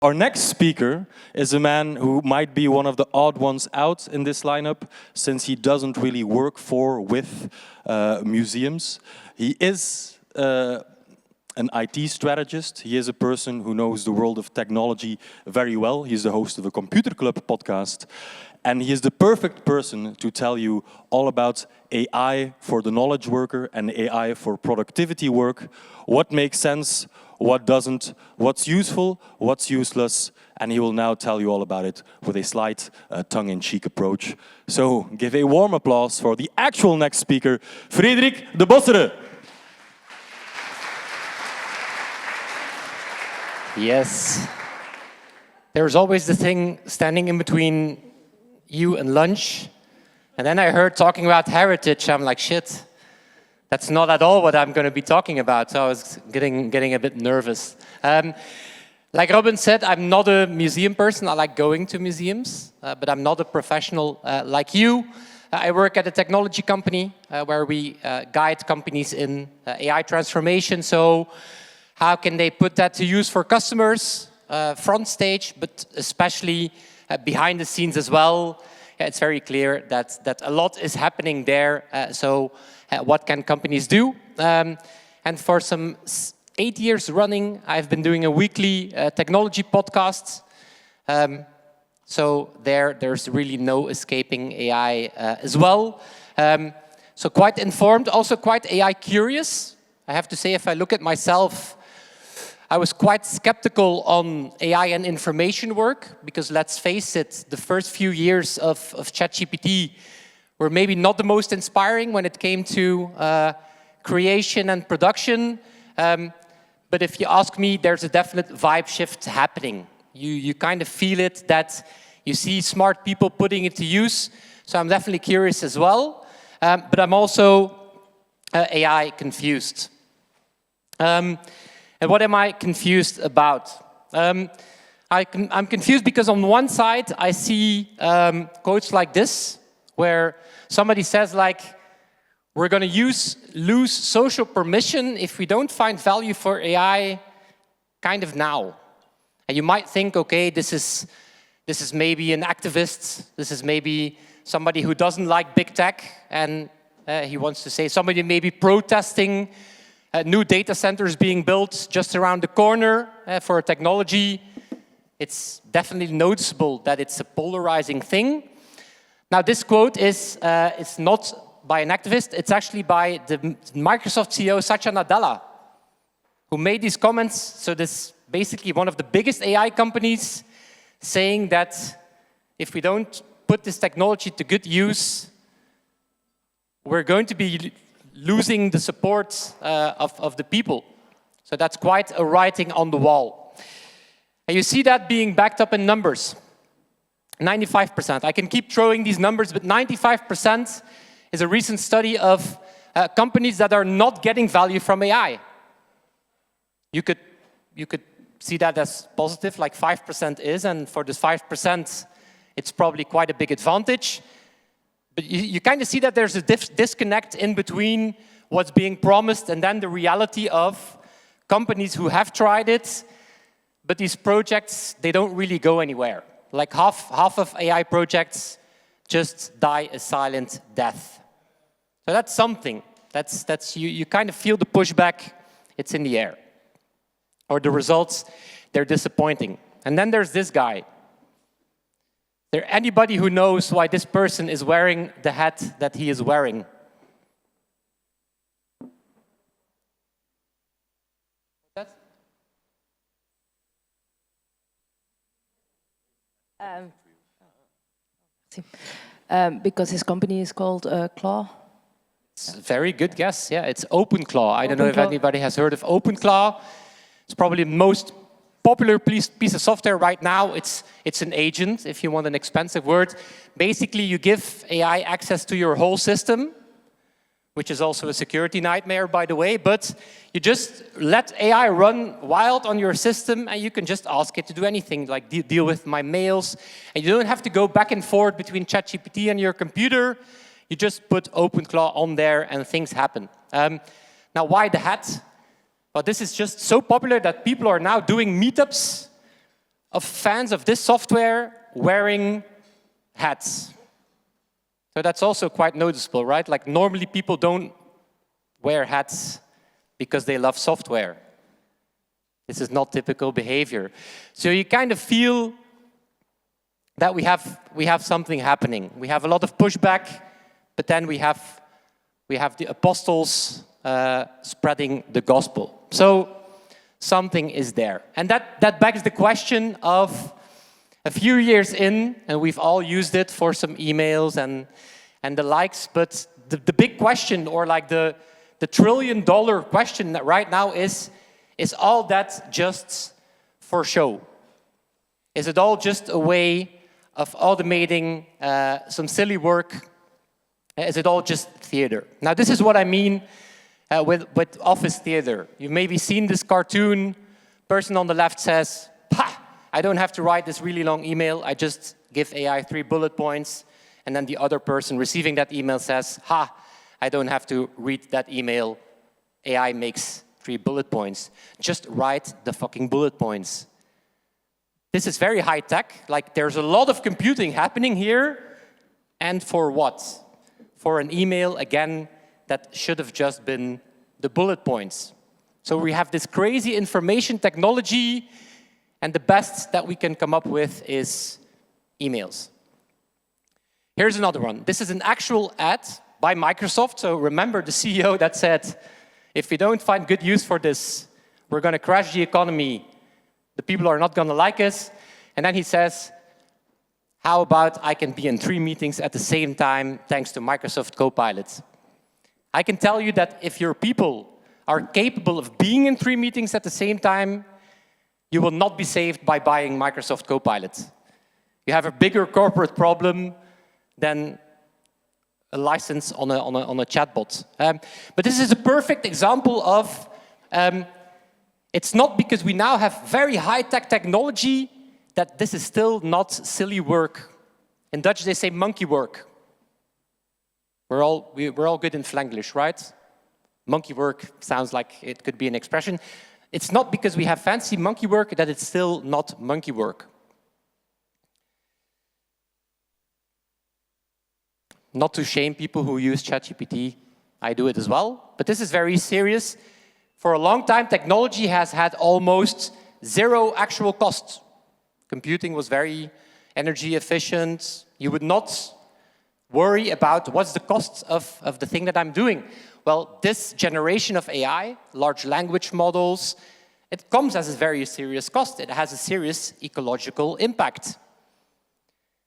Our next speaker is a man who might be one of the odd ones out in this lineup, since he doesn't really work for, with museums. He is an IT strategist. He is a person who knows the world of technology very well. He's the host of a Computer Club podcast. And he is the perfect person to tell you all about AI for the knowledge worker and AI for productivity work. What makes sense, what doesn't, what's useful, what's useless, and he will now tell you all about it with a slight tongue-in-cheek approach. So give a warm applause for the actual next speaker, Frederik de Bosschere. Yes. There's always the thing standing in between you and lunch. And then I heard talking about heritage. I'm like, shit. That's not at all what I'm going to be talking about. So I was getting a bit nervous. Like Robin said, I'm not a museum person. I like going to museums, but I'm not a professional like you. I work at a technology company where we guide companies in AI transformation. So how can they put that to use for customers, front stage, but especially behind the scenes as well? It's very clear that a lot is happening there. So what can companies do? And for some 8 years running, I've been doing a weekly technology podcast. So there's really no escaping AI as well. So quite informed, also quite AI curious. I have to say, if I look at myself, I was quite skeptical on AI and information work, because let's face it, the first few years of ChatGPT were maybe not the most inspiring when it came to creation and production. But if you ask me, there's a definite vibe shift happening. You kind of feel it, that you see smart people putting it to use. So I'm definitely curious as well. But I'm also AI confused. And what am I confused about? I'm confused because on one side I see quotes like this, where somebody says like, we're going to lose social permission if we don't find value for AI kind of now. And you might think, okay, this is maybe an activist, this is maybe somebody who doesn't like big tech, and he wants to say somebody maybe protesting new data centers being built just around the corner for a technology. It's definitely noticeable that it's a polarizing thing. Now, this quote is not by an activist, it's actually by the Microsoft CEO, Satya Nadella, who made these comments. So this is basically one of the biggest AI companies saying that if we don't put this technology to good use, we're going to be losing the support of the people. So that's quite a writing on the wall. And you see that being backed up in numbers. 95%. I can keep throwing these numbers, but 95% is a recent study of companies that are not getting value from AI. You could see that as positive, like 5% is, and for this 5%, it's probably quite a big advantage. But you kind of see that there's a disconnect in between what's being promised and then the reality of companies who have tried it, but these projects, they don't really go anywhere. Like half of AI projects just die a silent death. So that's something. That's you kind of feel the pushback, it's in the air. Or the results, they're disappointing. And then there's this guy. Is there anybody who knows why this person is wearing the hat that he is wearing? Because his company is called Claw. It's a very good guess. Yeah, it's OpenClaw. I don't know if anybody has heard of OpenClaw. It's probably the most popular piece of software right now. It's an agent, if you want an expensive word. Basically, you give AI access to your whole system, which is also a security nightmare, by the way, but you just let AI run wild on your system, and you can just ask it to do anything, like deal with my mails, and you don't have to go back and forth between ChatGPT and your computer. You just put OpenClaw on there, and things happen. Now, why the hat? Well, this is just so popular that people are now doing meetups of fans of this software wearing hats. So that's also quite noticeable, right? Like normally people don't wear hats because they love software. This is not typical behavior. So you kind of feel that we have something happening. We have a lot of pushback, but then we have the apostles spreading the gospel. So something is there. And that begs the question of a few years in, and we've all used it for some emails and the likes, but the big question, or like the trillion-dollar question that right now is all that just for show? Is it all just a way of automating some silly work? Is it all just theater? Now, this is what I mean with office theater. You've maybe seen this cartoon. Person on the left says, "Ha! I don't have to write this really long email. I just give AI 3 bullet points." And then the other person receiving that email says, "Ha! I don't have to read that email. AI makes 3 bullet points. Just write the fucking bullet points." This is very high tech. Like, there's a lot of computing happening here. And for what? For an email, again, that should have just been the bullet points. So we have this crazy information technology, and the best that we can come up with is emails. Here's another one. This is an actual ad by Microsoft. So remember the CEO that said, if we don't find good use for this, we're going to crash the economy. The people are not going to like us. And then he says, how about I can be in 3 meetings at the same time thanks to Microsoft Copilot? I can tell you that if your people are capable of being in 3 meetings at the same time, you will not be saved by buying Microsoft Copilot. You have a bigger corporate problem than a license on a chatbot. But this is a perfect example of, it's not because we now have very high-tech technology that this is still not silly work. In Dutch, they say monkey work. We're all good in Flanglish, right? Monkey work sounds like it could be an expression. It's not because we have fancy monkey work that it's still not monkey work. Not to shame people who use ChatGPT, I do it as well, but this is very serious. For a long time, technology has had almost 0 actual cost. Computing was very energy efficient. You would not worry about what's the cost of the thing that I'm doing. Well, this generation of AI, large language models, it comes as a very serious cost. It has a serious ecological impact.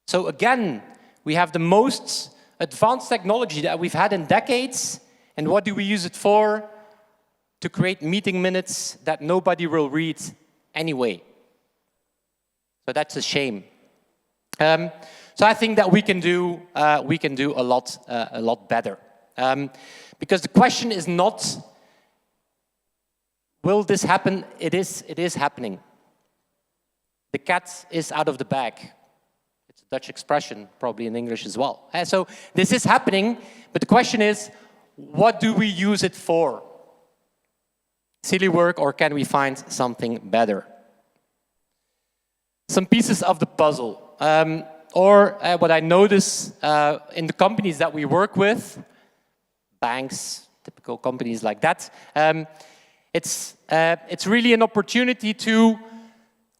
So again, we have the most advanced technology that we've had in decades, and what do we use it for? To create meeting minutes that nobody will read anyway. So that's a shame. So I think that we can do a lot better. Because the question is not, will this happen? It is happening. The cat is out of the bag. It's a Dutch expression, probably in English as well. So this is happening, but the question is, what do we use it for? Silly work, or can we find something better? Some pieces of the puzzle. What I notice in the companies that we work with, banks, typical companies like that, it's really an opportunity to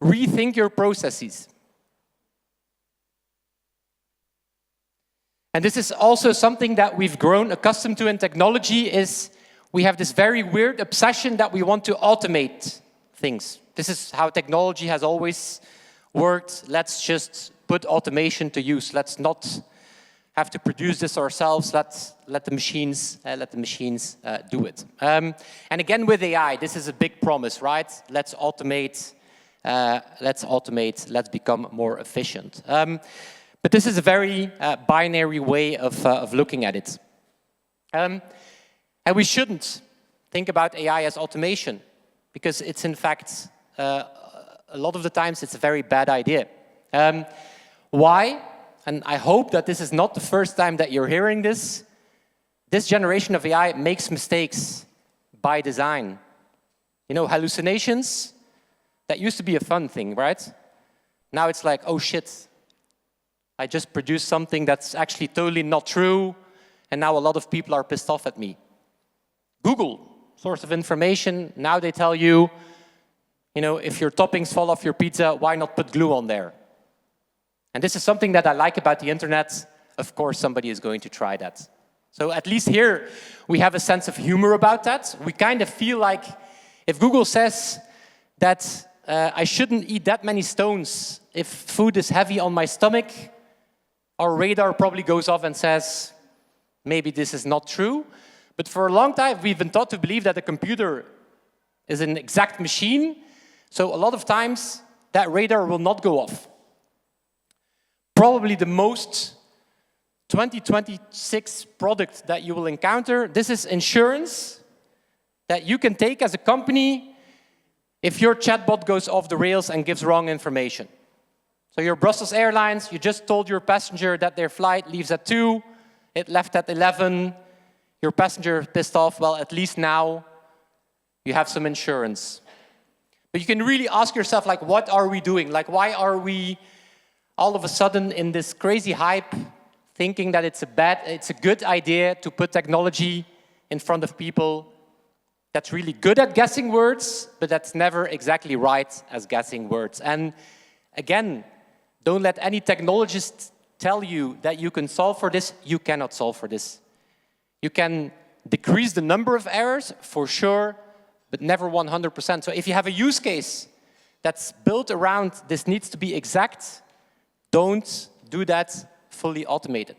rethink your processes. And this is also something that we've grown accustomed to in technology, is we have this very weird obsession that we want to automate things. This is how technology has always worked. Let's just put automation to use. Let's not have to produce this ourselves. Let the machines do it. And again, with AI, this is a big promise, right? Let's automate. Let's become more efficient. But this is a very binary way of looking at it. And we shouldn't think about AI as automation, because it's in fact, a lot of the times, it's a very bad idea. Why? And I hope that this is not the first time that you're hearing this. This generation of AI makes mistakes by design. You know, hallucinations, that used to be a fun thing, right? Now it's like, oh shit, I just produced something that's actually totally not true, and now a lot of people are pissed off at me. Google, source of information, now they tell you, if your toppings fall off your pizza, why not put glue on there? And this is something that I like about the internet. Of course, somebody is going to try that. So at least here, we have a sense of humor about that. We kind of feel like if Google says that I shouldn't eat that many stones if food is heavy on my stomach, our radar probably goes off and says, maybe this is not true. But for a long time, we've been taught to believe that a computer is an exact machine. So a lot of times, that radar will not go off. Probably the most 2026 product that you will encounter, this is insurance that you can take as a company if your chatbot goes off the rails and gives wrong information. So you're Brussels Airlines, you just told your passenger that their flight leaves at 2, it left at 11, your passenger pissed off, well, at least now you have some insurance. But you can really ask yourself, like, what are we doing? Like, why are we all of a sudden in this crazy hype thinking that it's a good idea to put technology in front of people that's really good at guessing words, but that's never exactly right as guessing words. And again, don't let any technologist tell you that you can solve for this. You cannot solve for this. You can decrease the number of errors, for sure, but never 100%. So if you have a use case that's built around this needs to be exact, don't do that fully automated.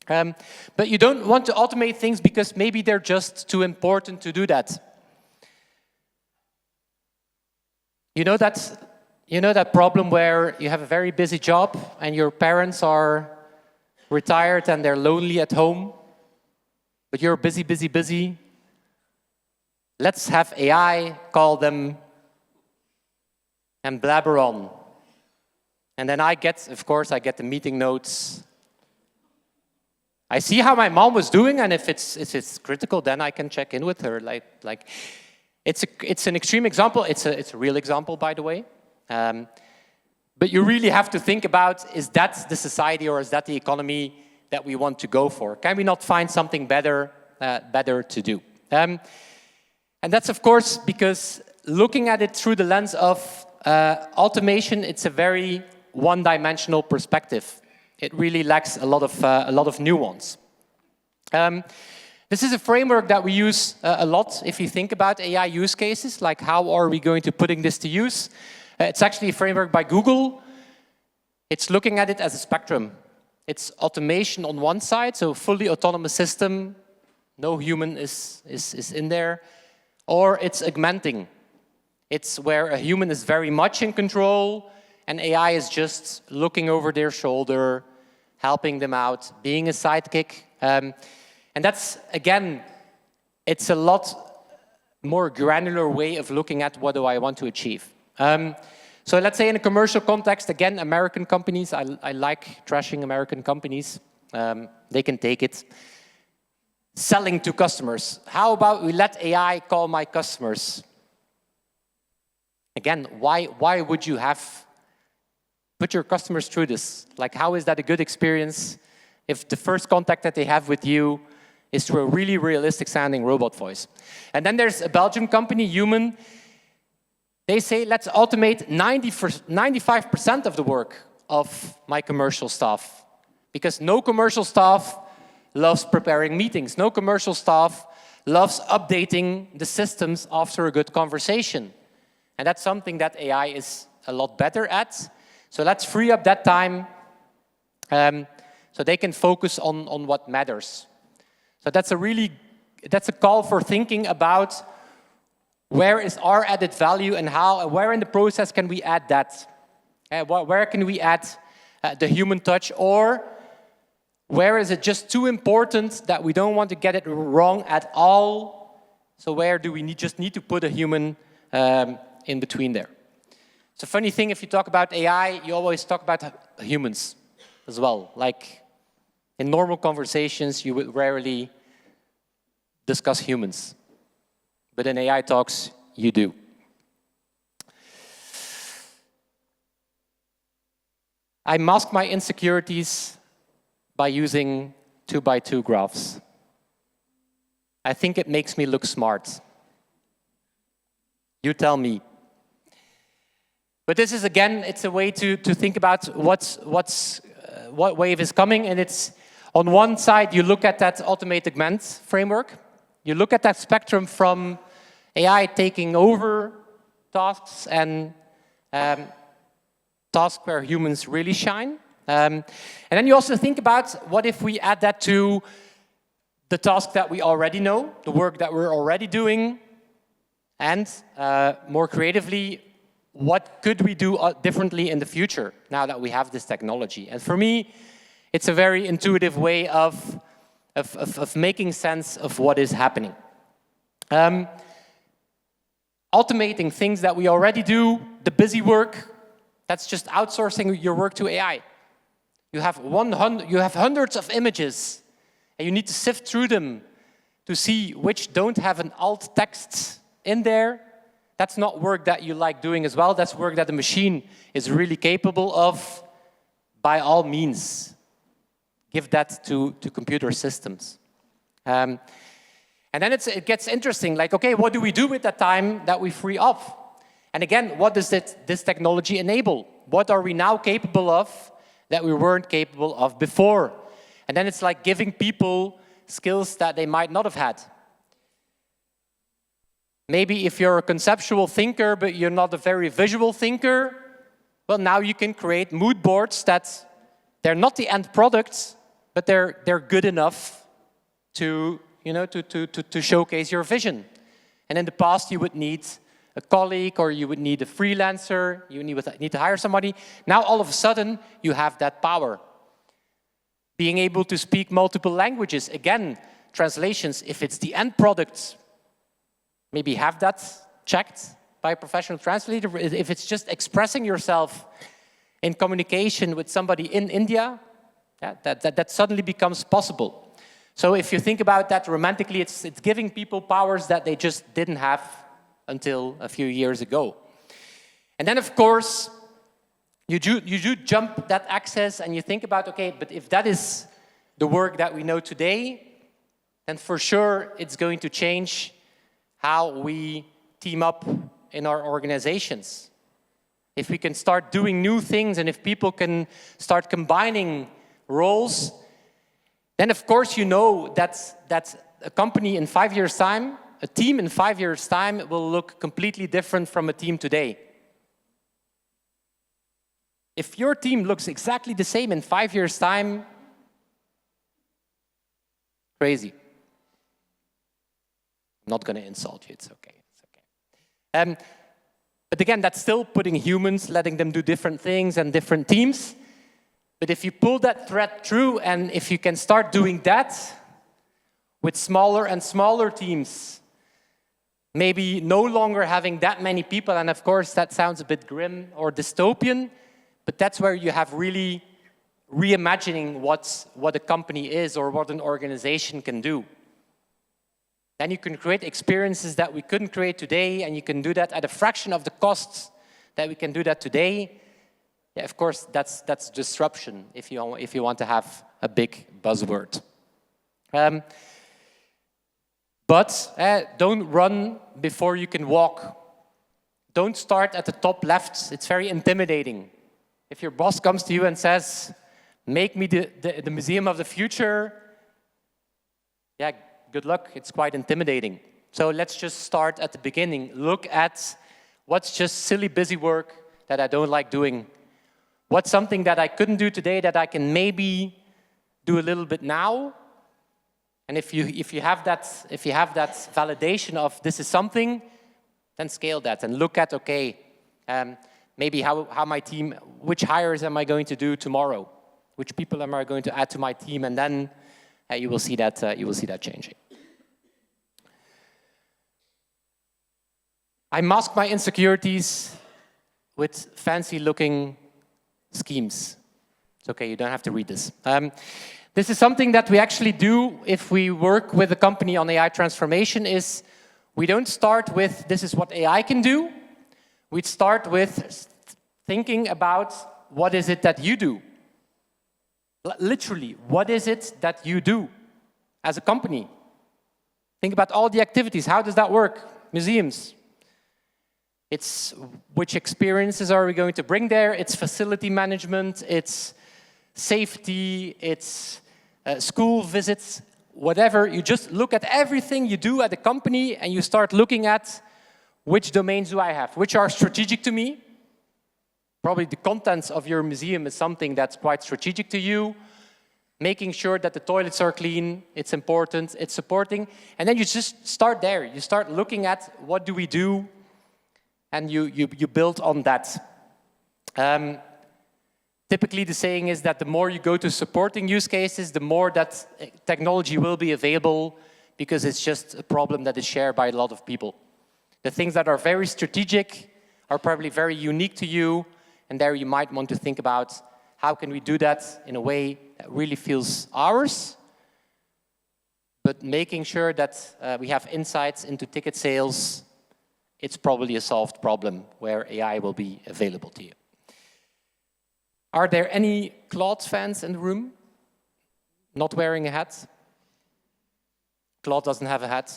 But you don't want to automate things because maybe they're just too important to do that. You know that problem where you have a very busy job and your parents are retired and they're lonely at home, but you're busy, busy, busy. Let's have AI call them and blabber on. And then of course, I get the meeting notes. I see how my mom was doing, and if it's critical, then I can check in with her. Like it's an extreme example. It's a real example, by the way. But you really have to think about, is that the society or is that the economy that we want to go for? Can we not find something better to do? And that's, of course, because looking at it through the lens of automation, it's a very one-dimensional perspective. It really lacks a lot of nuance. This is a framework that we use a lot if you think about AI use cases, like how are we going to putting this to use? It's actually a framework by Google. It's looking at it as a spectrum. It's automation on one side, so fully autonomous system, no human is in there, or it's augmenting. It's where a human is very much in control, and AI is just looking over their shoulder, helping them out, being a sidekick. And that's, again, it's a lot more granular way of looking at what do I want to achieve. So let's say in a commercial context, again, American companies, I like trashing American companies. They can take it. Selling to customers. How about we let AI call my customers? Again, why would you put your customers through this? Like, how is that a good experience if the first contact that they have with you is through a really realistic sounding robot voice? And then there's a Belgian company, Human. They say, let's automate 95% of the work of my commercial staff. Because no commercial staff loves preparing meetings. No commercial staff loves updating the systems after a good conversation. And that's something that AI is a lot better at. So let's free up that time so they can focus on what matters. So that's a call for thinking about where is our added value and where in the process can we add that? Where can we add the human touch, or where is it just too important that we don't want to get it wrong at all? So where do we just need to put a human in between there? It's a funny thing, if you talk about AI, you always talk about humans as well. Like in normal conversations, you would rarely discuss humans. But in AI talks, you do. I mask my insecurities by using 2x2 graphs. I think it makes me look smart. You tell me. But this is, again, it's a way to think about what wave is coming, and it's on one side you look at that automated MENT framework. You look at that spectrum from AI taking over tasks and tasks where humans really shine. And then you also think about what if we add that to the task that we already know, the work that we're already doing, and more creatively, what could we do differently in the future now that we have this technology? And for me, it's a very intuitive way of making sense of what is happening. Automating things that we already do, the busy work, that's just outsourcing your work to AI. You have hundreds of images, and you need to sift through them to see which don't have an alt text in there. That's not work that you like doing as well. That's work that the machine is really capable of. By all means, give that to computer systems. And then it gets interesting, like, okay, what do we do with that time that we free up? And again, what does this technology enable? What are we now capable of that we weren't capable of before? And then it's like giving people skills that they might not have had. Maybe if you're a conceptual thinker, but you're not a very visual thinker, well, now you can create mood boards that they're not the end products, but they're good enough to, to showcase your vision. And in the past, you would need a colleague, or you would need a freelancer, you need to hire somebody. Now, all of a sudden, you have that power. Being able to speak multiple languages, again, translations, if it's the end product, maybe have that checked by a professional translator. If it's just expressing yourself in communication with somebody in India, that suddenly becomes possible. So if you think about that romantically, it's giving people powers that they just didn't have until a few years ago. And then, of course, you do jump that axis and you think about, okay, but if that is the work that we know today, then for sure it's going to change how we team up in our organizations. If we can start doing new things and if people can start combining roles, then of course you know that a company in 5 years' time, a team in 5 years' time will look completely different from a team today. If your team looks exactly the same in 5 years' time, crazy. I'm not going to insult you, it's okay. But again, that's still putting humans, letting them do different things and different teams. But if you pull that thread through, and if you can start doing that with smaller and smaller teams, maybe no longer having that many people, and of course that sounds a bit grim or dystopian, but that's where you have really reimagining what a company is or what an organization can do. Then you can create experiences that we couldn't create today, and you can do that at a fraction of the costs that we can do that today. Yeah, of course, that's disruption if you want to have a big buzzword. But don't run before you can walk. Don't start at the top left. It's very intimidating. If your boss comes to you and says, make me the museum of the future, yeah, good luck. It's quite intimidating. So let's just start at the beginning. Look at what's just silly busy work that I don't like doing. What's something that I couldn't do today that I can maybe do a little bit now? And if you have that validation of this is something, then scale that and look at, okay, maybe how my team, which hires am I going to do tomorrow? Which people am I going to add to my team? And then you will see that changing. I mask my insecurities with fancy-looking schemes. It's okay, you don't have to read this. This is something that we actually do if we work with a company on AI transformation. Is we don't start with this is what AI can do. We start with thinking about what is it that you do? Literally, what is it that you do as a company? Think about all the activities. How does that work? Museums. It's which experiences are we going to bring there? It's facility management, it's safety, it's school visits, whatever. You just look at everything you do at the company and you start looking at which domains do I have, which are strategic to me. Probably the contents of your museum is something that's quite strategic to you. Making sure that the toilets are clean, it's important, it's supporting. And then you just start there. You start looking at what do we do, and you build on that. Typically, the saying is that the more you go to supporting use cases, the more that technology will be available, because it's just a problem that is shared by a lot of people. The things that are very strategic are probably very unique to you, and there you might want to think about how can we do that in a way that really feels ours, but making sure that we have insights into ticket sales. It's probably a solved problem where AI will be available to you. Are there any Claude fans in the room? Not wearing a hat? Claude doesn't have a hat.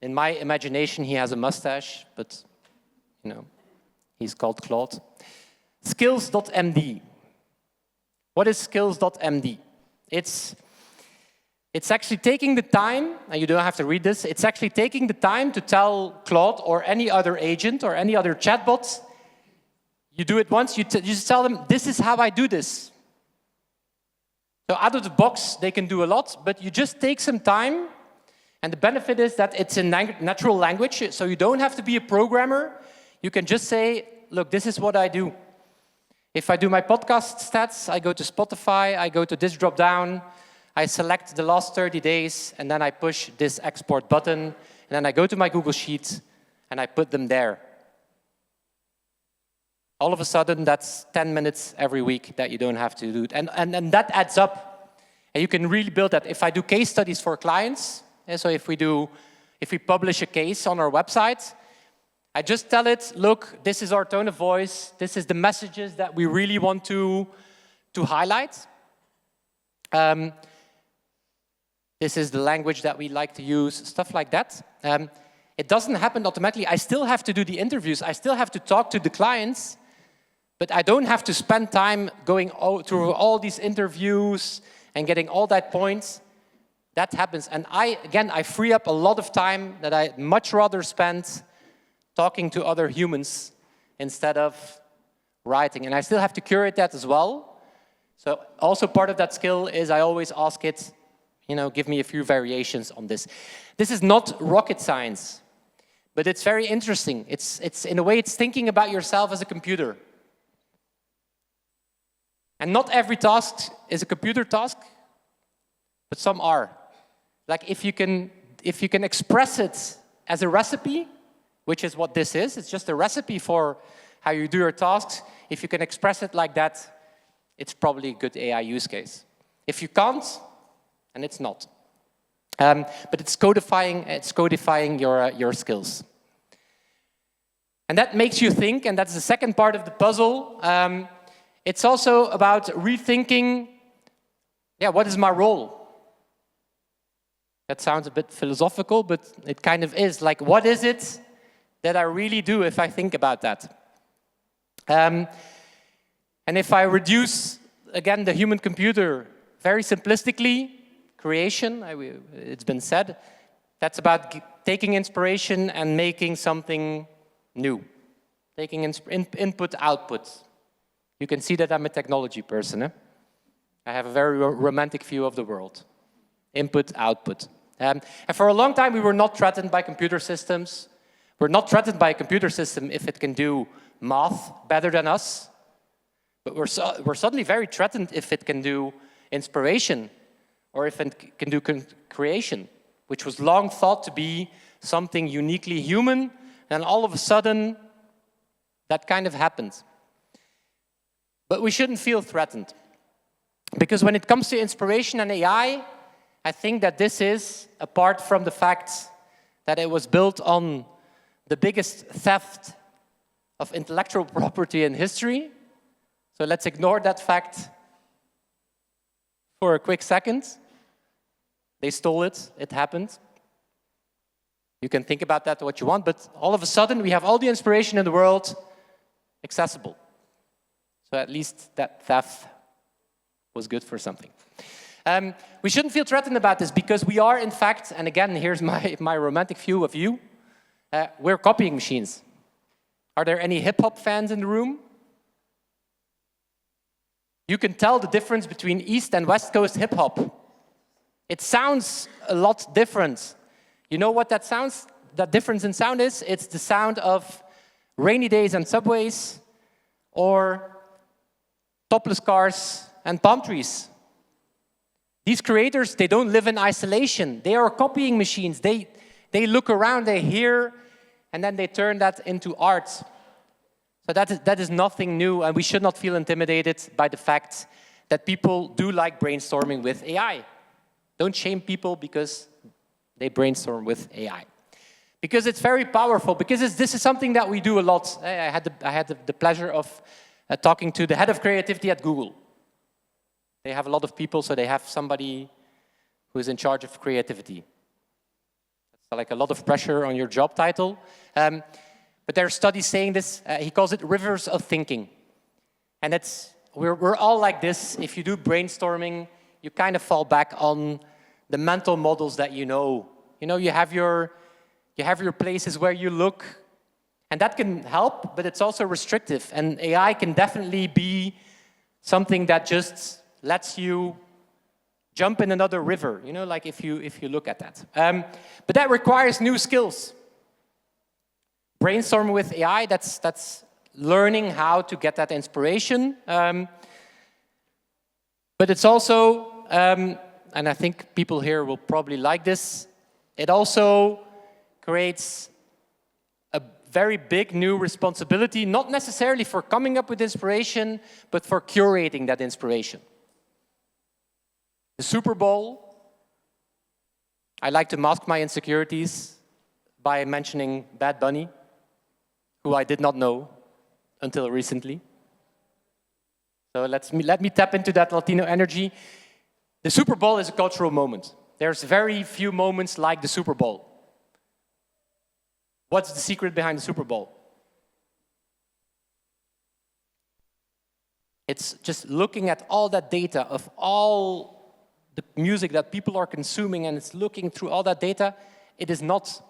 In my imagination, he has a mustache, but you know, he's called Claude. Skills.md. What is Skills.md? It's actually taking the time, and you don't have to read this, it's actually taking the time to tell Claude or any other agent or any other chatbot, you do it once, you just tell them, this is how I do this. So out of the box, they can do a lot, but you just take some time, and the benefit is that it's in natural language, so you don't have to be a programmer. You can just say, look, this is what I do. If I do my podcast stats, I go to Spotify, I go to this drop-down, I select the last 30 days, and then I push this export button, and then I go to my Google Sheet, and I put them there. All of a sudden, that's 10 minutes every week that you don't have to do it. And that adds up. And you can really build that. If I do case studies for clients, so if we publish a case on our website, I just tell it, look, this is our tone of voice, this is the messages that we really want to highlight. This is the language that we like to use, stuff like that. It doesn't happen automatically. I still have to do the interviews. I still have to talk to the clients, but I don't have to spend time going through all these interviews and getting all that points. That happens. And I free up a lot of time that I'd much rather spend talking to other humans instead of writing. And I still have to curate that as well. So also part of that skill is I always ask it, give me a few variations on this. This is not rocket science, but it's very interesting. It's in a way, it's thinking about yourself as a computer. And not every task is a computer task, but some are. Like if you can express it as a recipe, which is what this is, it's just a recipe for how you do your tasks. If you can express it like that, it's probably a good AI use case. If you can't, and it's not. But it's codifying your skills. And that makes you think, and that's the second part of the puzzle. It's also about rethinking, what is my role? That sounds a bit philosophical, but it kind of is. Like, what is it that I really do if I think about that? And if I reduce, again, the human computer very simplistically, creation, it's been said, that's about taking inspiration and making something new. Taking input, output. You can see that I'm a technology person. I have a very romantic view of the world. Input, output. And for a long time, we were not threatened by computer systems. We're not threatened by a computer system if it can do math better than us. But we're suddenly very threatened if it can do inspiration, or if it can do creation, which was long thought to be something uniquely human, and all of a sudden, that kind of happened. But we shouldn't feel threatened, because when it comes to inspiration and AI, I think that this is, apart from the fact that it was built on the biggest theft of intellectual property in history, So let's ignore that fact for a quick second. They stole it, it happened. You can think about that what you want, but all of a sudden we have all the inspiration in the world accessible. So at least that theft was good for something. We shouldn't feel threatened about this because we are, in fact, and again, here's my romantic view of you, we're copying machines. Are there any hip-hop fans in the room? You can tell the difference between East and West Coast hip-hop. It sounds a lot different. You know what that difference in sound is? It's the sound of rainy days and subways, or topless cars and palm trees. These creators, they don't live in isolation. They are copying machines. They look around, they hear, and then they turn that into art. So that is nothing new, and we should not feel intimidated by the fact that people do like brainstorming with AI. Don't shame people because they brainstorm with AI. Because it's very powerful, because this is something that we do a lot. I had the pleasure of talking to the head of creativity at Google. They have a lot of people, so they have somebody who is in charge of creativity. That's like a lot of pressure on your job title. But there are studies saying this. He calls it rivers of thinking. And we're all like this. If you do brainstorming, you kind of fall back on the mental models that you know. You know, you have your places where you look, and that can help, but it's also restrictive. And AI can definitely be something that just lets you jump in another river, you know, like if you look at that. But that requires new skills. Brainstorming with AI, that's learning how to get that inspiration. But it's also, and I think people here will probably like this, it also creates a very big new responsibility, not necessarily for coming up with inspiration, but for curating that inspiration. The Super Bowl, I like to mask my insecurities by mentioning Bad Bunny, who I did not know until recently. So let me tap into that Latino energy. The Super Bowl is a cultural moment. There's very few moments like the Super Bowl. What's the secret behind the Super Bowl? It's just looking at all that data of all the music that people are consuming, and it's looking through all that data. It is not.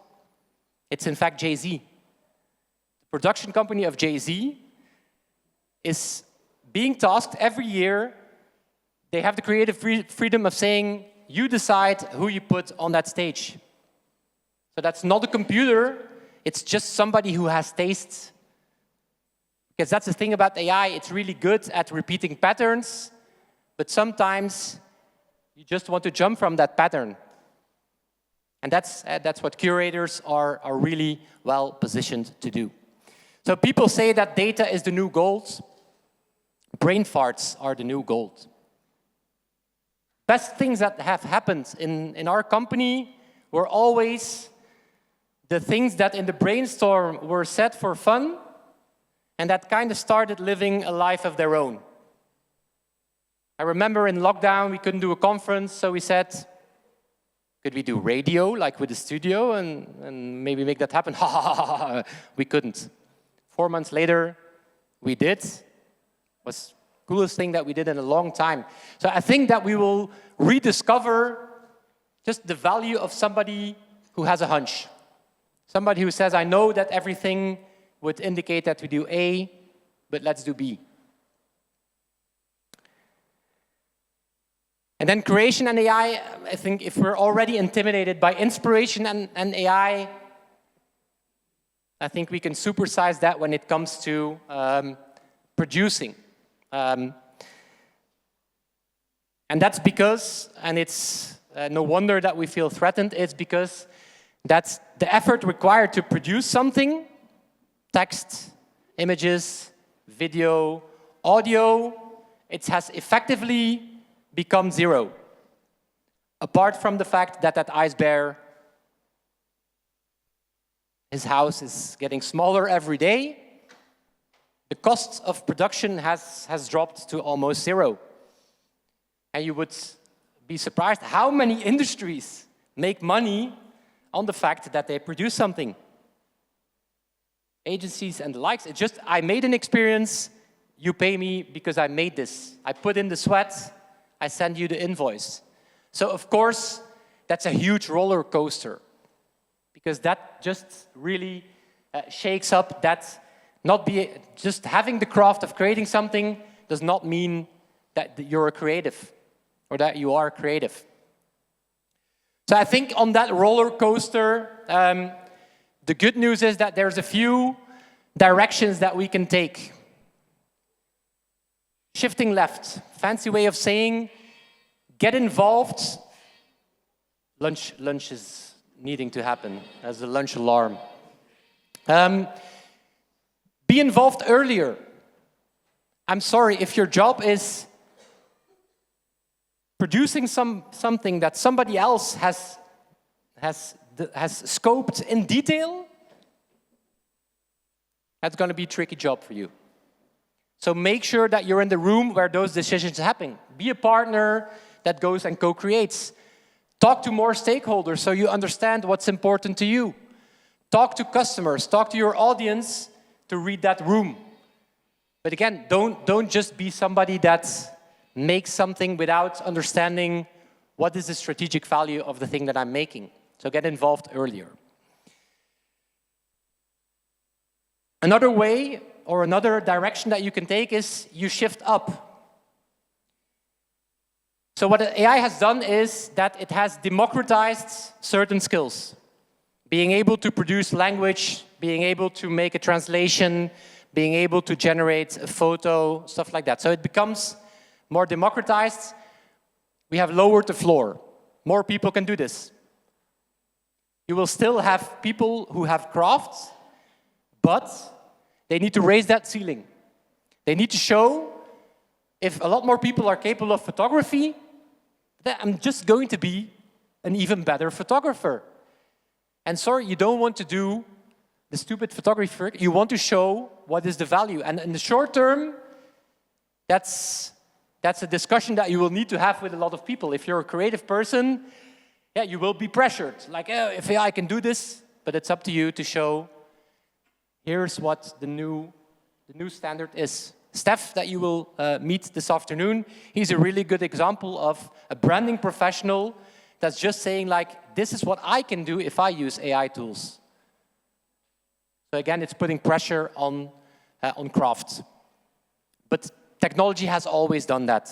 It's in fact Jay-Z. The production company of Jay-Z is being tasked every year. They have the creative freedom of saying, you decide who you put on that stage. So that's not a computer, it's just somebody who has taste. Because that's the thing about AI, it's really good at repeating patterns, but sometimes you just want to jump from that pattern. And that's what curators are really well positioned to do. So people say that data is the new gold. Brain farts are the new gold. Best things that have happened in our company were always the things that in the brainstorm were set for fun and that kind of started living a life of their own. I remember in lockdown, we couldn't do a conference, so we said, could we do radio, like with the studio, and maybe make that happen? We couldn't. 4 months later, we did. It was the coolest thing that we did in a long time. So I think that we will rediscover just the value of somebody who has a hunch. Somebody who says, I know that everything would indicate that we do A, but let's do B. And then creation and AI, I think if we're already intimidated by inspiration and AI, I think we can supersize that when it comes to producing. And that's because, and it's no wonder that we feel threatened, it's because that's the effort required to produce something, text, images, video, audio, it has effectively become zero. Apart from the fact that that ice bear, his house is getting smaller every day, the cost of production has dropped to almost zero. And you would be surprised how many industries make money on the fact that they produce something. Agencies and the likes, it's just, I made an experience, you pay me because I made this. I put in the sweat, I send you the invoice. So of course, that's a huge roller coaster, because that just really shakes up that just having the craft of creating something does not mean that you're a creative or that you are creative. So I think on that roller coaster, the good news is that there's a few directions that we can take. Shifting left, fancy way of saying, get involved. Lunch is needing to happen as a lunch alarm. Be involved earlier. I'm sorry, if your job is producing something that somebody else has scoped in detail, that's going to be a tricky job for you. So make sure that you're in the room where those decisions happen. Be a partner that goes and co-creates. Talk to more stakeholders so you understand what's important to you. Talk to customers, talk to your audience to read that room. But again, don't just be somebody that makes something without understanding what is the strategic value of the thing that I'm making. So get involved earlier. Another way or another direction that you can take is you shift up. So what AI has done is that it has democratized certain skills. Being able to produce language, being able to make a translation, being able to generate a photo, stuff like that. So it becomes more democratized. We have lowered the floor. More people can do this. You will still have people who have crafts, but they need to raise that ceiling. They need to show, if a lot more people are capable of photography, that I'm just going to be an even better photographer. And sorry, you don't want to do the stupid photography. You want to show what is the value. And in the short term, that's a discussion that you will need to have with a lot of people. If you're a creative person, yeah, you will be pressured. Like, oh, if AI can do this, but it's up to you to show, here's what the new standard is. Steph, that you will meet this afternoon, he's a really good example of a branding professional that's just saying, like, this is what I can do if I use AI tools. So again, it's putting pressure on craft. But technology has always done that.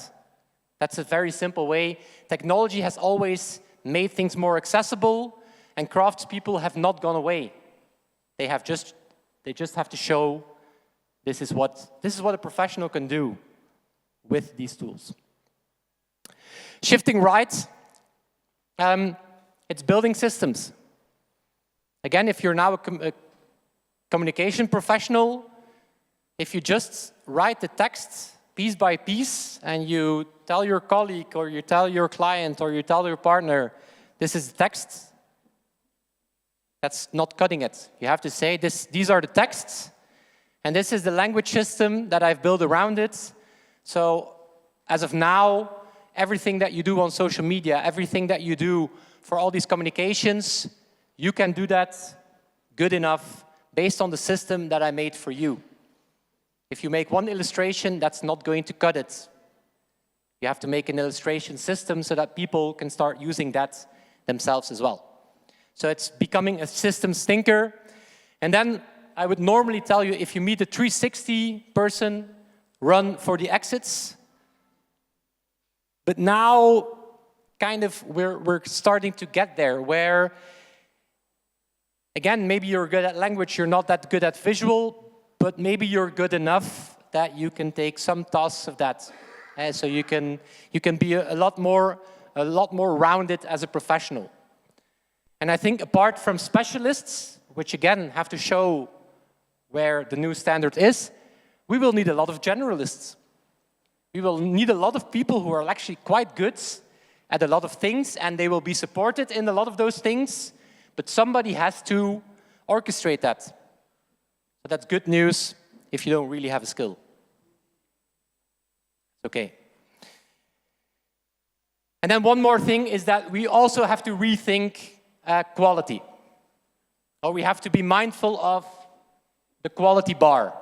That's a very simple way. Technology has always made things more accessible, and craftspeople have not gone away. They just have to show this is what a professional can do with these tools. Shifting right, it's building systems. Again, if you're now a communication professional, if you just write the text piece by piece and you tell your colleague or you tell your client or you tell your partner, this is the text, that's not cutting it. You have to say, these are the texts, and this is the language system that I've built around it. So as of now, everything that you do on social media, everything that you do for all these communications, you can do that good enough based on the system that I made for you. If you make one illustration, that's not going to cut it. You have to make an illustration system so that people can start using that themselves as well. So it's becoming a systems thinker. And then I would normally tell you, if you meet a 360 person, run for the exits. But now, kind of, we're starting to get there, where, again, maybe you're good at language, you're not that good at visual, but maybe you're good enough that you can take some tasks of that. So you can be a lot more rounded as a professional. And I think apart from specialists, which again have to show where the new standard is, we will need a lot of generalists. We will need a lot of people who are actually quite good at a lot of things, and they will be supported in a lot of those things, but somebody has to orchestrate that. So that's good news if you don't really have a skill. Okay. And then one more thing is that we also have to rethink quality. Or we have to be mindful of the quality bar.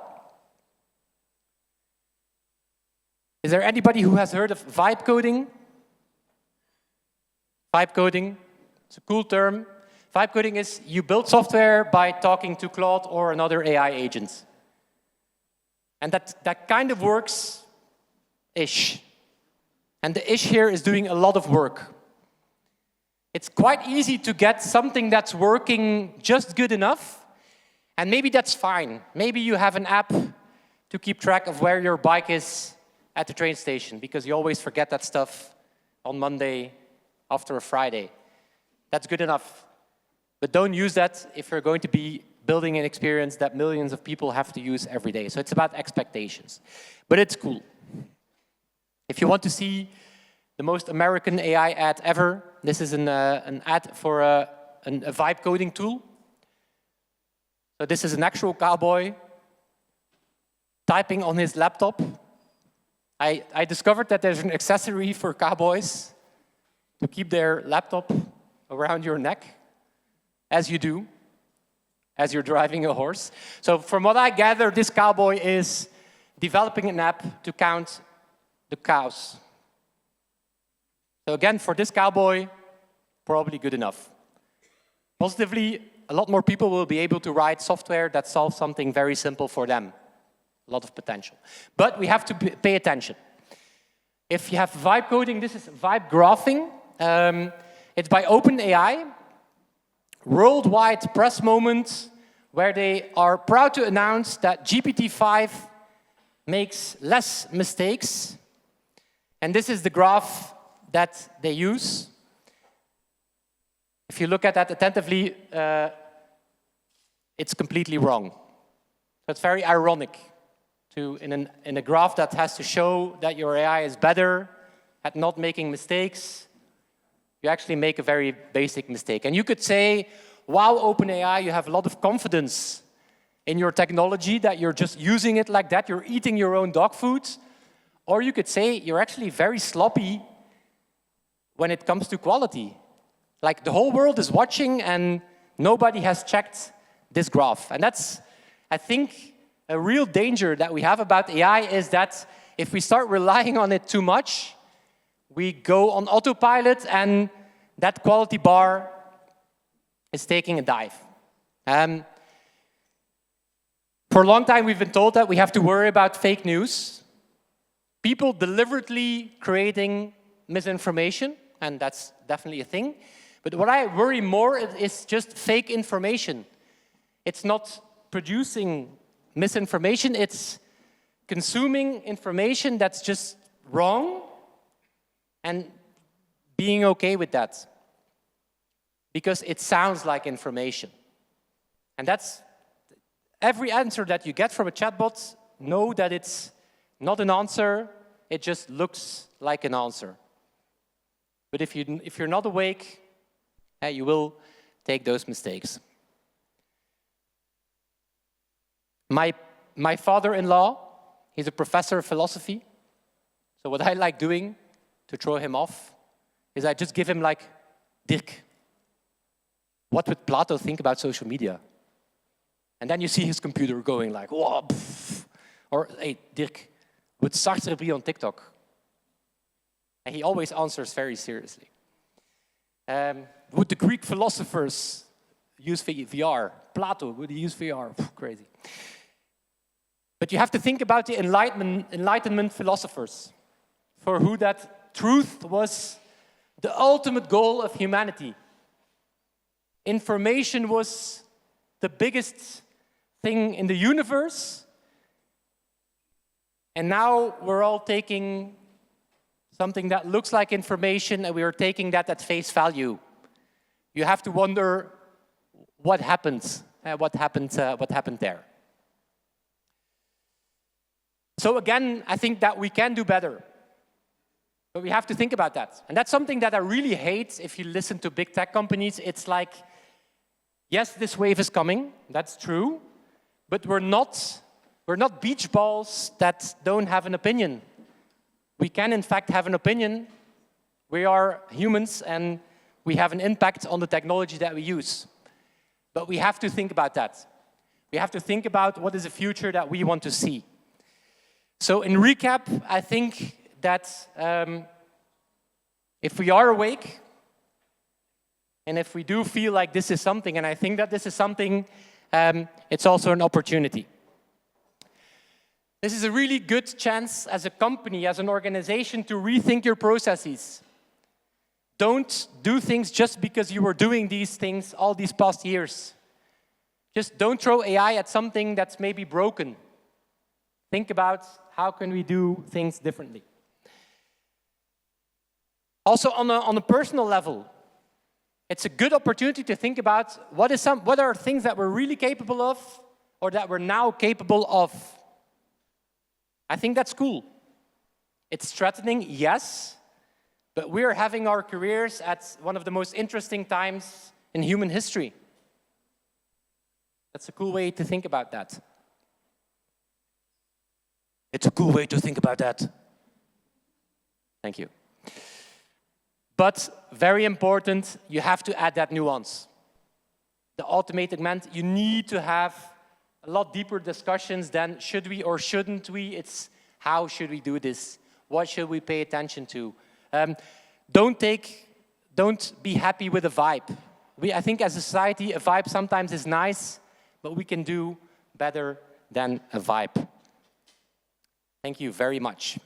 Is there anybody who has heard of vibe coding? Vibe coding, it's a cool term. Vibe coding is you build software by talking to Claude or another AI agent. And that kind of works-ish. And the ish here is doing a lot of work. It's quite easy to get something that's working just good enough, and maybe that's fine. Maybe you have an app to keep track of where your bike is at the train station, because you always forget that stuff on Monday after a Friday. That's good enough. But don't use that if you're going to be building an experience that millions of people have to use every day. So it's about expectations. But it's cool. If you want to see the most American AI ad ever, this is an ad for a vibe coding tool. So this is an actual cowboy typing on his laptop. I discovered that there's an accessory for cowboys to keep their laptop around your neck, as you do, as you're driving a horse. So from what I gather, this cowboy is developing an app to count the cows. So again, for this cowboy, probably good enough. Positively, a lot more people will be able to write software that solves something very simple for them. A lot of potential. But we have to pay attention. If you have vibe coding, this is vibe graphing. It's by OpenAI. Worldwide press moment where they are proud to announce that GPT-5 makes less mistakes. And this is the graph that they use. If you look at that attentively, it's completely wrong. So it's very ironic to, in a graph that has to show that your AI is better at not making mistakes, you actually make a very basic mistake. And you could say, wow, OpenAI, you have a lot of confidence in your technology, that you're just using it like that, you're eating your own dog food. Or you could say, you're actually very sloppy when it comes to quality. Like the whole world is watching and nobody has checked this graph. And that's, I think, a real danger that we have about AI is that if we start relying on it too much, we go on autopilot and that quality bar is taking a dive. For a long time, we've been told that we have to worry about fake news. People deliberately creating misinformation, and that's definitely a thing. But what I worry more is just fake information. It's not producing misinformation, it's consuming information that's just wrong and being okay with that. Because it sounds like information. And that's every answer that you get from a chatbot, know that it's not an answer, it just looks like an answer. But if you're not awake, you will take those mistakes. My father-in-law, he's a professor of philosophy. So what I like doing to throw him off is I just give him like, Dirk, what would Plato think about social media? And then you see his computer going like, whoa, pff. Or, hey, Dirk, would Sartre be on TikTok? And he always answers very seriously. Would the Greek philosophers use VR? Plato, would he use VR? Pff, crazy. But you have to think about the Enlightenment philosophers, for who that truth was the ultimate goal of humanity. Information was the biggest thing in the universe, and now we're all taking something that looks like information and we are taking that at face value. You have to wonder what happened there. So again, I think that we can do better. But we have to think about that. And that's something that I really hate if you listen to big tech companies. It's like, yes, this wave is coming, that's true, but we're not We're not beach balls that don't have an opinion. We can, in fact, have an opinion. We are humans, and we have an impact on the technology that we use. But we have to think about that. We have to think about what is the future that we want to see. So in recap, I think that if we are awake, and if we do feel like this is something, and I think that this is something, it's also an opportunity. This is a really good chance as a company, as an organization, to rethink your processes. Don't do things just because you were doing these things all these past years. Just don't throw AI at something that's maybe broken. Think about how can we do things differently. Also on a personal level, it's a good opportunity to think about what are things that we're really capable of or that we're now capable of. I think that's cool. It's threatening, yes, but we're having our careers at one of the most interesting times in human history. That's a cool way to think about that. It's a cool way to think about that. Thank you. But very important, you have to add that nuance. The automated meant you need to have a lot deeper discussions than should we or shouldn't we. It's how should we do this? What should we pay attention to? Don't be happy with a vibe. I think as a society, a vibe sometimes is nice, but we can do better than a vibe. Thank you very much.